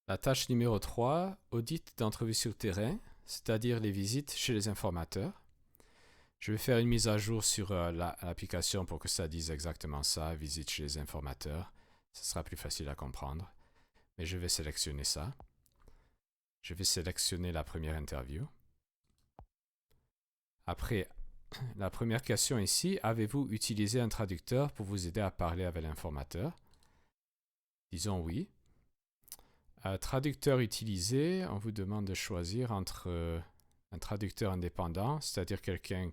La tâche numéro 3, audit d'entrevue sur terrain, c'est-à-dire les visites chez les informateurs. Je vais faire une mise à jour sur l'application pour que ça dise exactement ça, visite chez les informateurs. Ce sera plus facile à comprendre. Mais je vais sélectionner ça. Je vais sélectionner la première interview. Après, la première question ici, avez-vous utilisé un traducteur pour vous aider à parler avec l'informateur? Disons oui. Traducteur utilisé, on vous demande de choisir entre un traducteur indépendant, c'est-à-dire quelqu'un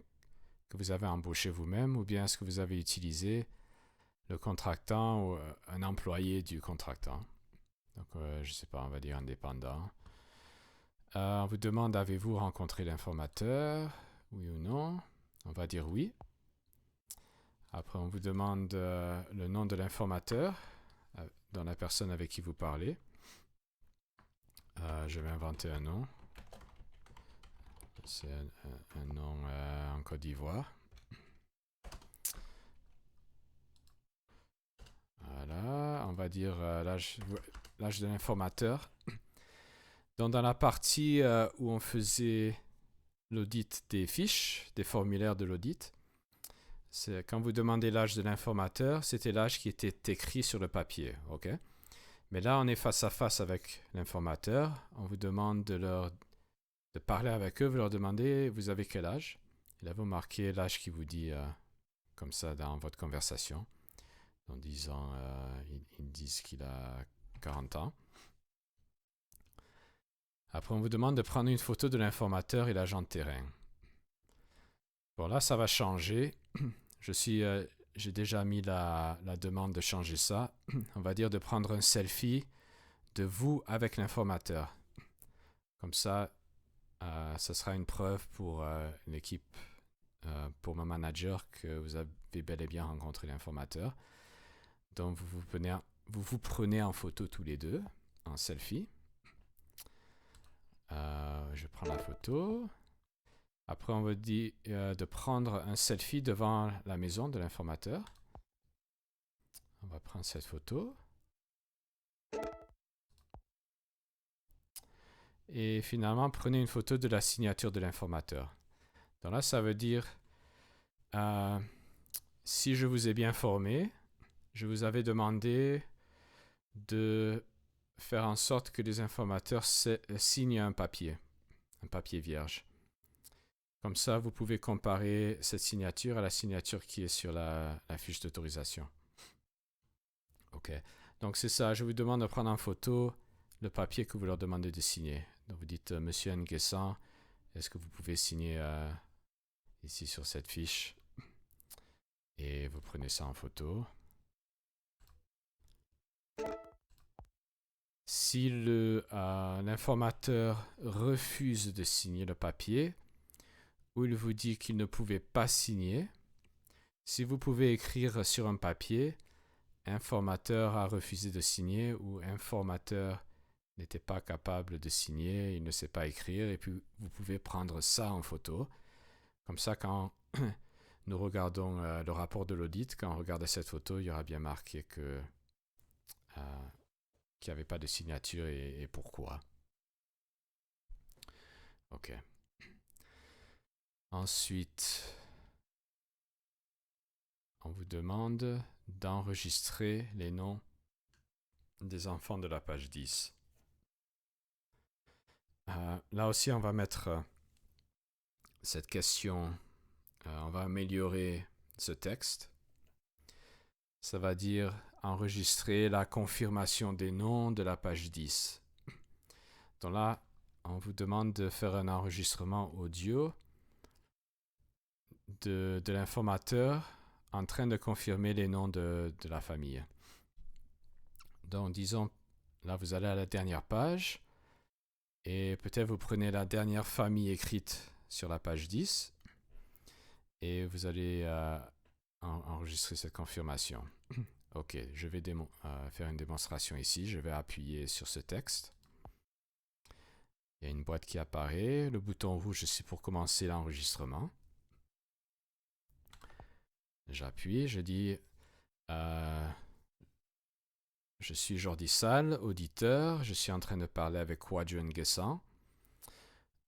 que vous avez embauché vous-même, ou bien est-ce que vous avez utilisé le contractant ou un employé du contractant. Donc, je ne sais pas, on va dire indépendant. On vous demande, avez-vous rencontré l'informateur? Oui ou non? On va dire oui. Après, on vous demande le nom de l'informateur, dans la personne avec qui vous parlez. Je vais inventer un nom. C'est un nom en Côte d'Ivoire. Voilà, on va dire l'âge de l'informateur. Donc, dans la partie où on faisait l'audit des fiches, des formulaires de l'audit, quand vous demandez l'âge de l'informateur, c'était l'âge qui était écrit sur le papier, ok? Mais là, on est face à face avec l'informateur. On vous demande de parler avec eux. Vous leur demandez, vous avez quel âge? Et là, vous marquez l'âge qui vous dit comme ça dans votre conversation. En disant, ils disent qu'il a 40 ans. Après, on vous demande de prendre une photo de l'informateur et l'agent de terrain. Bon, là, ça va changer. J'ai déjà mis la demande de changer ça. On va dire de prendre un selfie de vous avec l'informateur. Comme ça, ça sera une preuve pour l'équipe, pour mon manager, que vous avez bel et bien rencontré l'informateur. Donc, vous vous prenez en photo tous les deux, en selfie. Je prends la photo. Après, on va dire de prendre un selfie devant la maison de l'informateur. On va prendre cette photo. Et finalement, prenez une photo de la signature de l'informateur. Donc là, ça veut dire, si je vous ai bien formé, je vous avais demandé de faire en sorte que les informateurs signent un papier vierge. Comme ça, vous pouvez comparer cette signature à la signature qui est sur la fiche d'autorisation. Ok. Donc c'est ça, je vous demande de prendre en photo le papier que vous leur demandez de signer. Donc vous dites, Monsieur Nguessan, est-ce que vous pouvez signer ici sur cette fiche? Et vous prenez ça en photo. Si l'informateur refuse de signer le papier, ou il vous dit qu'il ne pouvait pas signer, si vous pouvez écrire sur un papier, informateur a refusé de signer, ou informateur n'était pas capable de signer, il ne sait pas écrire, et puis vous pouvez prendre ça en photo. Comme ça, quand nous regardons le rapport de l'audit, quand on regarde cette photo, il y aura bien marqué qu'il n'y avait pas de signature et pourquoi. Ok. Ensuite, on vous demande d'enregistrer les noms des enfants de la page 10. Là aussi, on va mettre cette question, on va améliorer ce texte. Ça va dire enregistrer la confirmation des noms de la page 10. Donc là, on vous demande de faire un enregistrement audio de l'informateur en train de confirmer les noms de la famille. Donc, disons, là, vous allez à la dernière page et peut-être vous prenez la dernière famille écrite sur la page 10 et vous allez enregistrer cette confirmation. Ok, je vais faire une démonstration ici. Je vais appuyer sur ce texte. Il y a une boîte qui apparaît. Le bouton rouge, c'est pour commencer l'enregistrement. J'appuie, je dis je suis Jordi Sall, auditeur. Je suis en train de parler avec Kwadwo Nguessan,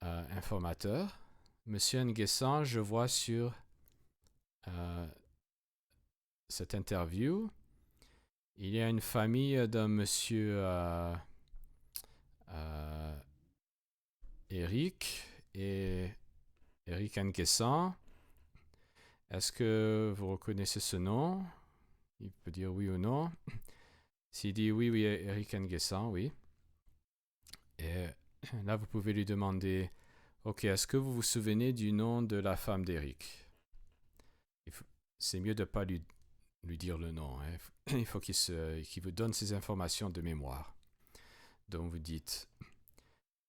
informateur. Monsieur Nguessan, je vois sur cette interview, il y a une famille d'un monsieur Eric et Eric Nguessan. Est-ce que vous reconnaissez ce nom? Il peut dire oui ou non. S'il dit oui, oui, Eric Nguessan, oui. Et là, vous pouvez lui demander, ok, est-ce que vous vous souvenez du nom de la femme d'Eric? C'est mieux de ne pas lui dire le nom. Hein. Il faut qu'il vous donne ces informations de mémoire. Donc vous dites,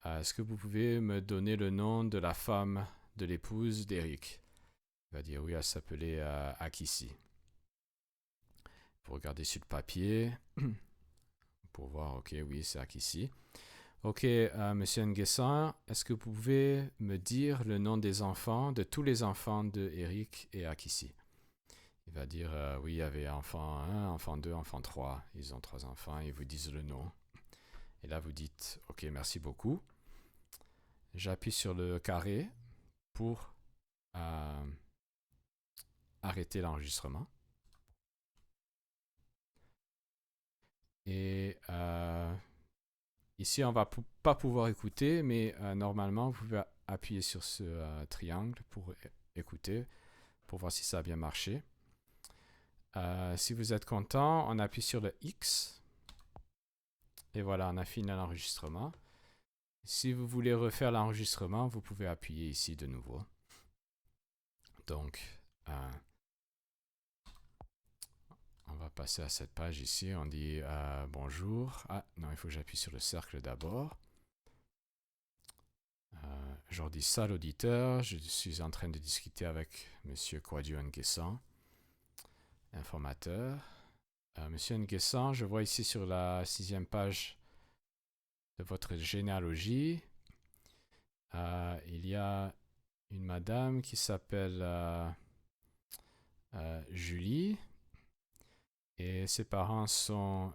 est-ce que vous pouvez me donner le nom de la femme de l'épouse d'Eric? Il va dire oui, elle s'appelait Akissi. Vous regardez sur le papier pour voir, ok, oui, c'est Akissi. Ok, monsieur Nguessan, est-ce que vous pouvez me dire le nom des enfants, de tous les enfants de Eric et Akissi? Il va dire, oui, il y avait enfant 1, enfant 2, enfant 3. Ils ont 3 enfants, ils vous disent le nom. Et là, vous dites, ok, merci beaucoup. J'appuie sur le carré pour arrêter l'enregistrement. Et ici, on ne va pas pouvoir écouter, mais normalement, vous pouvez appuyer sur ce triangle pour écouter, pour voir si ça a bien marché. Si vous êtes content, on appuie sur le X. Et voilà, on a fini l'enregistrement. Si vous voulez refaire l'enregistrement, vous pouvez appuyer ici de nouveau. Donc, on va passer à cette page ici. On dit bonjour. Ah non, il faut que j'appuie sur le cercle d'abord. Jordi Sall, auditeur. Je suis en train de discuter avec Monsieur Kwadwo Nguessan, informateur. Monsieur Nguessan, je vois ici sur la 6e page de votre généalogie, il y a une madame qui s'appelle Julie et ses parents sont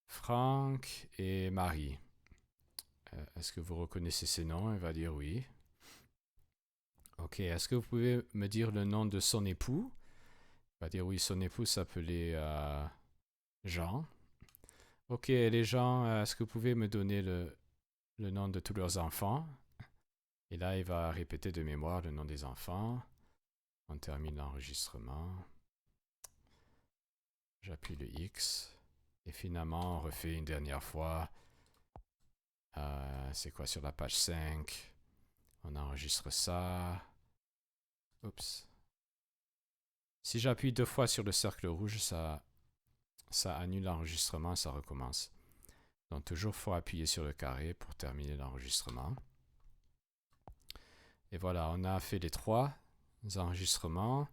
Franck et Marie. Est-ce que vous reconnaissez ces noms? Il va dire oui. Ok, est-ce que vous pouvez me dire le nom de son époux? Il va dire oui, son époux s'appelait Jean. Ok, les gens, est-ce que vous pouvez me donner le nom de tous leurs enfants? Et là, il va répéter de mémoire le nom des enfants. On termine l'enregistrement. J'appuie le X. Et finalement, on refait une dernière fois. C'est quoi sur la page 5? On enregistre ça. Oups. Si j'appuie 2 fois sur le cercle rouge, ça annule l'enregistrement, ça recommence. Donc toujours, il faut appuyer sur le carré pour terminer l'enregistrement. Et voilà, on a fait les 3 enregistrements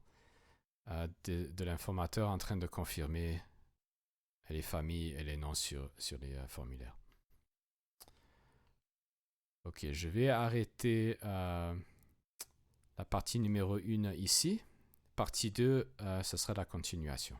de l'informateur en train de confirmer les familles et les noms sur les formulaires. Ok, je vais arrêter la partie numéro 1 ici. Partie 2, ce sera la continuation.